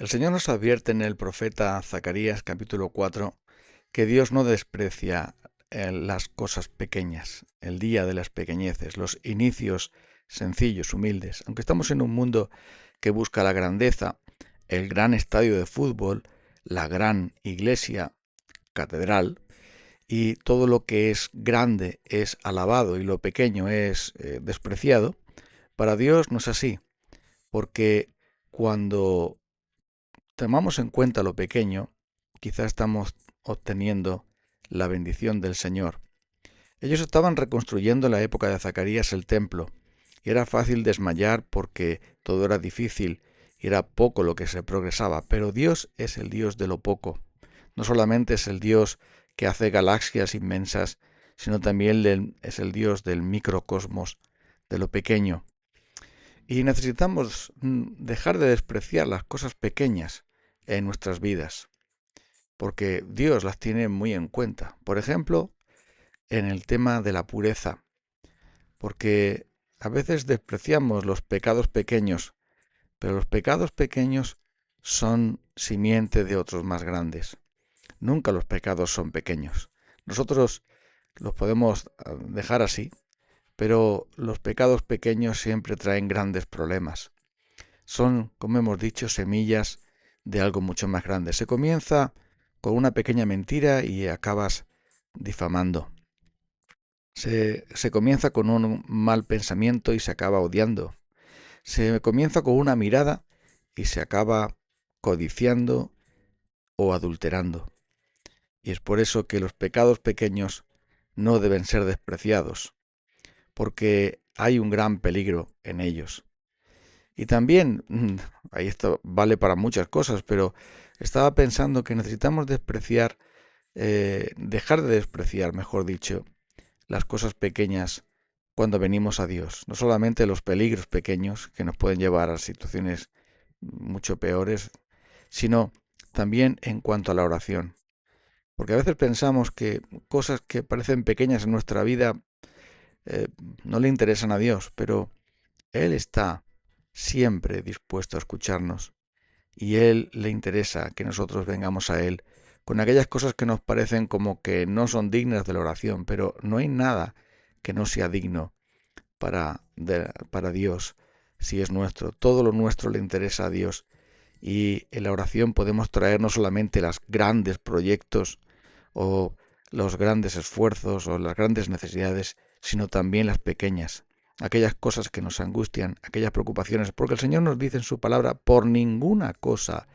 El Señor nos advierte en el profeta Zacarías capítulo 4 que Dios no desprecia las cosas pequeñas, el día de las pequeñeces, los inicios sencillos, humildes. Aunque estamos en un mundo que busca la grandeza, el gran estadio de fútbol, la gran iglesia, catedral, y todo lo que es grande es alabado y lo pequeño es despreciado, para Dios no es así, porque cuando tomamos en cuenta lo pequeño, quizá estamos obteniendo la bendición del Señor. Ellos estaban reconstruyendo en la época de Zacarías el templo, y era fácil desmayar porque todo era difícil y era poco lo que se progresaba, pero Dios es el Dios de lo poco. No solamente es el Dios que hace galaxias inmensas, sino también es el Dios del microcosmos, de lo pequeño. Y necesitamos dejar de despreciar las cosas pequeñas en nuestras vidas, porque Dios las tiene muy en cuenta. Por ejemplo, en el tema de la pureza, porque a veces despreciamos los pecados pequeños, pero los pecados pequeños son simiente de otros más grandes. Nunca los pecados son pequeños. Nosotros los podemos dejar así, pero los pecados pequeños siempre traen grandes problemas. Son, como hemos dicho, semillas de algo mucho más grande. Se comienza con una pequeña mentira y acabas difamando. Se comienza con un mal pensamiento y se acaba odiando. Se comienza con una mirada y se acaba codiciando o adulterando. Y es por eso que los pecados pequeños no deben ser despreciados, porque hay un gran peligro en ellos. Y también, ahí esto vale para muchas cosas, pero estaba pensando que necesitamos dejar de despreciar, mejor dicho, las cosas pequeñas cuando venimos a Dios. No solamente los peligros pequeños que nos pueden llevar a situaciones mucho peores, sino también en cuanto a la oración. Porque a veces pensamos que cosas que parecen pequeñas en nuestra vida eh, no le interesan a Dios, pero Él está siempre dispuesto a escucharnos y Él le interesa que nosotros vengamos a Él con aquellas cosas que nos parecen como que no son dignas de la oración, pero no hay nada que no sea digno para Dios si es nuestro. Todo lo nuestro le interesa a Dios y en la oración podemos traer no solamente los grandes proyectos o los grandes esfuerzos o las grandes necesidades, sino también las pequeñas, aquellas cosas que nos angustian, aquellas preocupaciones, porque el Señor nos dice en su palabra, por ninguna cosa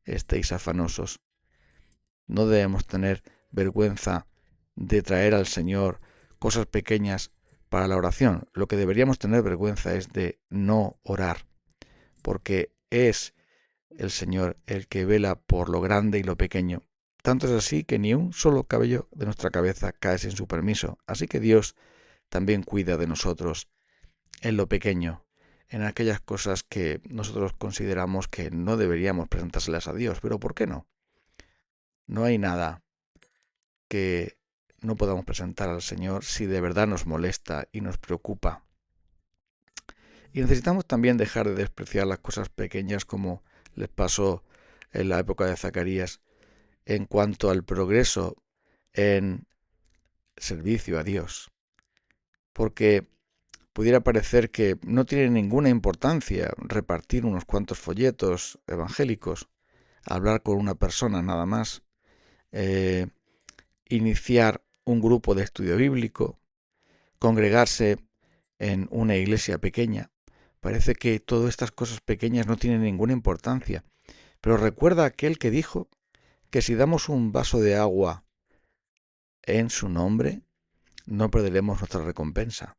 estéis afanosos. No debemos tener vergüenza de traer al Señor cosas pequeñas para la oración. Lo que deberíamos tener vergüenza es de no orar, porque es el Señor el que vela por lo grande y lo pequeño. Tanto es así que ni un solo cabello de nuestra cabeza cae sin su permiso. Así que Dios también cuida de nosotros en lo pequeño, en aquellas cosas que nosotros consideramos que no deberíamos presentárselas a Dios. Pero ¿por qué no? No hay nada que no podamos presentar al Señor si de verdad nos molesta y nos preocupa. Y necesitamos también dejar de despreciar las cosas pequeñas como les pasó en la época de Zacarías en cuanto al progreso en servicio a Dios. Porque pudiera parecer que no tiene ninguna importancia repartir unos cuantos folletos evangélicos, hablar con una persona nada más, eh, iniciar un grupo de estudio bíblico, congregarse en una iglesia pequeña. Parece que todas estas cosas pequeñas no tienen ninguna importancia. Pero recuerda aquel que dijo que si damos un vaso de agua en su nombre, no perderemos nuestra recompensa.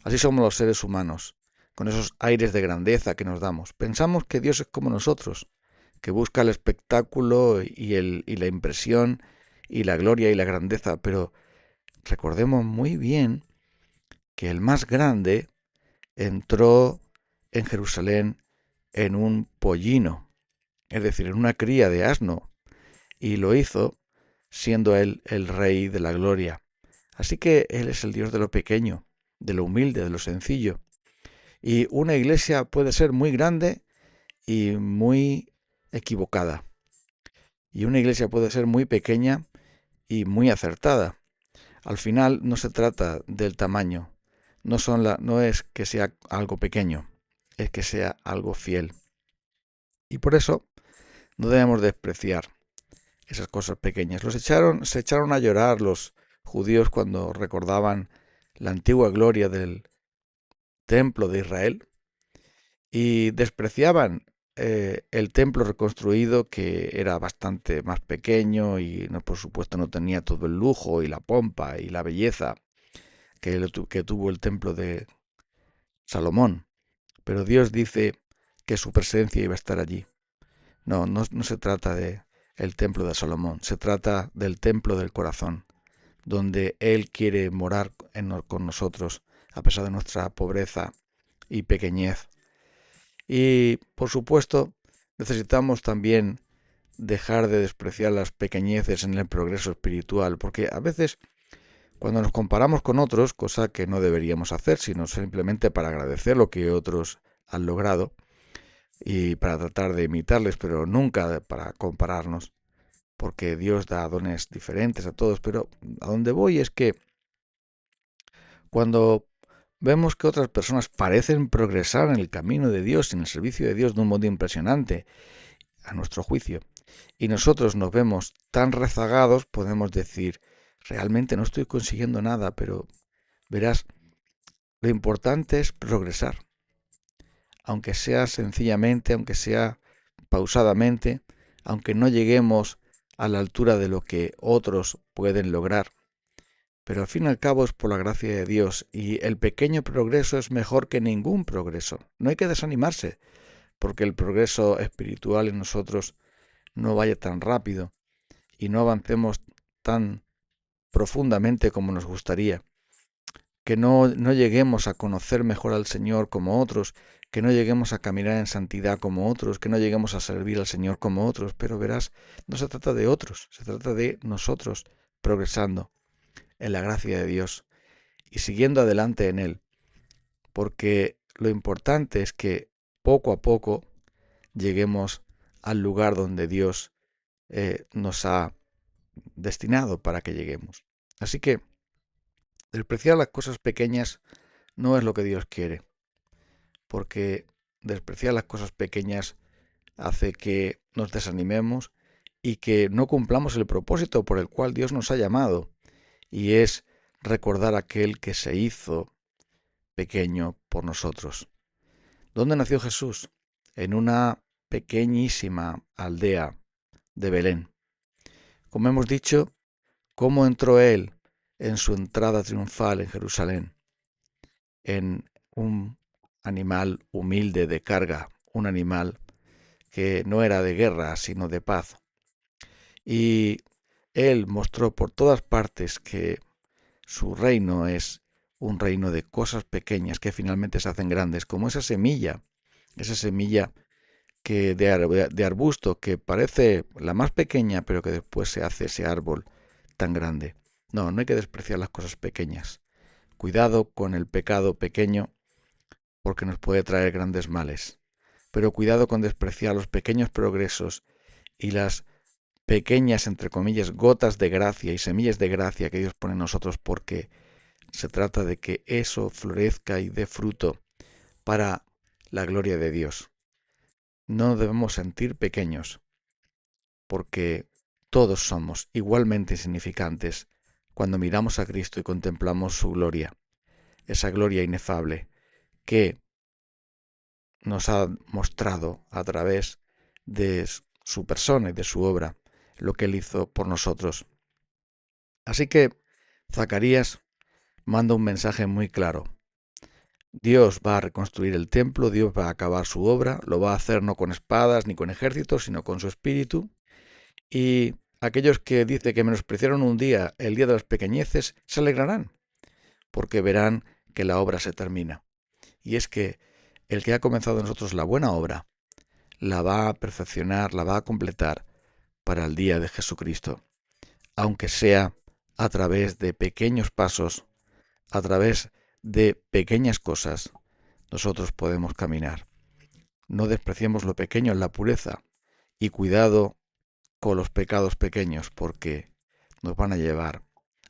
Así somos los seres humanos, con esos aires de grandeza que nos damos. Pensamos que Dios es como nosotros, que busca el espectáculo y la impresión y la gloria y la grandeza, pero recordemos muy bien que el más grande entró en Jerusalén en un pollino, es decir, en una cría de asno, y lo hizo siendo él el rey de la gloria. Así que Él es el Dios de lo pequeño, de lo humilde, de lo sencillo. Y una iglesia puede ser muy grande y muy equivocada. Y una iglesia puede ser muy pequeña y muy acertada. Al final no se trata del tamaño, no es que sea algo pequeño, es que sea algo fiel. Y por eso no debemos despreciar esas cosas pequeñas. Se echaron a llorar los judíos cuando recordaban la antigua gloria del templo de Israel y despreciaban el templo reconstruido, que era bastante más pequeño y no, por supuesto no tenía todo el lujo y la pompa y la belleza que tuvo el templo de Salomón. Pero Dios dice que su presencia iba a estar allí. No se trata de el templo de Salomón, se trata del templo del corazón, donde Él quiere morar con nosotros, a pesar de nuestra pobreza y pequeñez. Y, por supuesto, necesitamos también dejar de despreciar las pequeñeces en el progreso espiritual, porque a veces cuando nos comparamos con otros, cosa que no deberíamos hacer, sino simplemente para agradecer lo que otros han logrado y para tratar de imitarles, pero nunca para compararnos, porque Dios da dones diferentes a todos, pero a donde voy es que cuando vemos que otras personas parecen progresar en el camino de Dios, en el servicio de Dios de un modo impresionante, a nuestro juicio, y nosotros nos vemos tan rezagados, podemos decir, realmente no estoy consiguiendo nada, pero verás, lo importante es progresar, aunque sea sencillamente, aunque sea pausadamente, aunque no lleguemos a la altura de lo que otros pueden lograr. Pero al fin y al cabo es por la gracia de Dios y el pequeño progreso es mejor que ningún progreso. No hay que desanimarse porque el progreso espiritual en nosotros no vaya tan rápido y no avancemos tan profundamente como nos gustaría. Que no lleguemos a conocer mejor al Señor como otros, que no lleguemos a caminar en santidad como otros, que no lleguemos a servir al Señor como otros, pero verás, no se trata de otros, se trata de nosotros progresando en la gracia de Dios y siguiendo adelante en Él, porque lo importante es que poco a poco lleguemos al lugar donde Dios nos ha destinado para que lleguemos. Así que despreciar las cosas pequeñas no es lo que Dios quiere, porque despreciar las cosas pequeñas hace que nos desanimemos y que no cumplamos el propósito por el cual Dios nos ha llamado, y es recordar a aquel que se hizo pequeño por nosotros. ¿Dónde nació Jesús? En una pequeñísima aldea de Belén. Como hemos dicho, ¿cómo entró él en su entrada triunfal en Jerusalén? En un animal humilde de carga, un animal que no era de guerra, sino de paz. Y él mostró por todas partes que su reino es un reino de cosas pequeñas que finalmente se hacen grandes, como esa semilla que de arbusto que parece la más pequeña, pero que después se hace ese árbol tan grande. No hay que despreciar las cosas pequeñas. Cuidado con el pecado pequeño, porque nos puede traer grandes males. Pero cuidado con despreciar los pequeños progresos y las pequeñas, entre comillas, gotas de gracia y semillas de gracia que Dios pone en nosotros, porque se trata de que eso florezca y dé fruto para la gloria de Dios. No debemos sentir pequeños, porque todos somos igualmente insignificantes cuando miramos a Cristo y contemplamos su gloria, esa gloria inefable que nos ha mostrado a través de su persona y de su obra lo que él hizo por nosotros. Así que Zacarías manda un mensaje muy claro. Dios va a reconstruir el templo, Dios va a acabar su obra, lo va a hacer no con espadas ni con ejércitos, sino con su espíritu. Y aquellos que dice que menospreciaron un día, el día de las pequeñeces, se alegrarán, porque verán que la obra se termina. Y es que el que ha comenzado en nosotros la buena obra, la va a perfeccionar, la va a completar para el día de Jesucristo, aunque sea a través de pequeños pasos, a través de pequeñas cosas, nosotros podemos caminar. No despreciemos lo pequeño en la pureza y cuidado con los pecados pequeños, porque nos van a llevar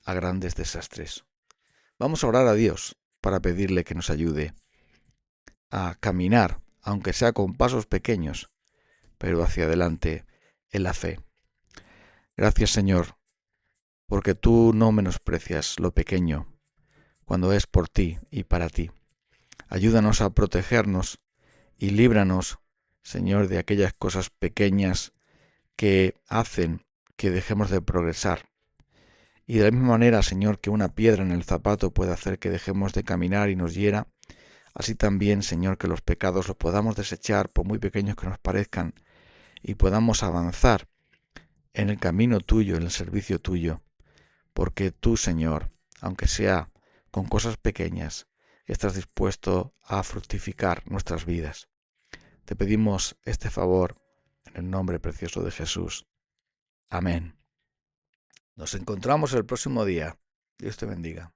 a grandes desastres. Vamos a orar a Dios para pedirle que nos ayude a caminar, aunque sea con pasos pequeños, pero hacia adelante en la fe. Gracias, Señor, porque tú no menosprecias lo pequeño cuando es por ti y para ti. Ayúdanos a protegernos y líbranos, Señor, de aquellas cosas pequeñas que hacen que dejemos de progresar. Y de la misma manera, Señor, que una piedra en el zapato puede hacer que dejemos de caminar y nos hiera, así también, Señor, que los pecados los podamos desechar, por muy pequeños que nos parezcan, y podamos avanzar en el camino tuyo, en el servicio tuyo, porque tú, Señor, aunque sea con cosas pequeñas, estás dispuesto a fructificar nuestras vidas. Te pedimos este favor en el nombre precioso de Jesús. Amén. Nos encontramos el próximo día. Dios te bendiga.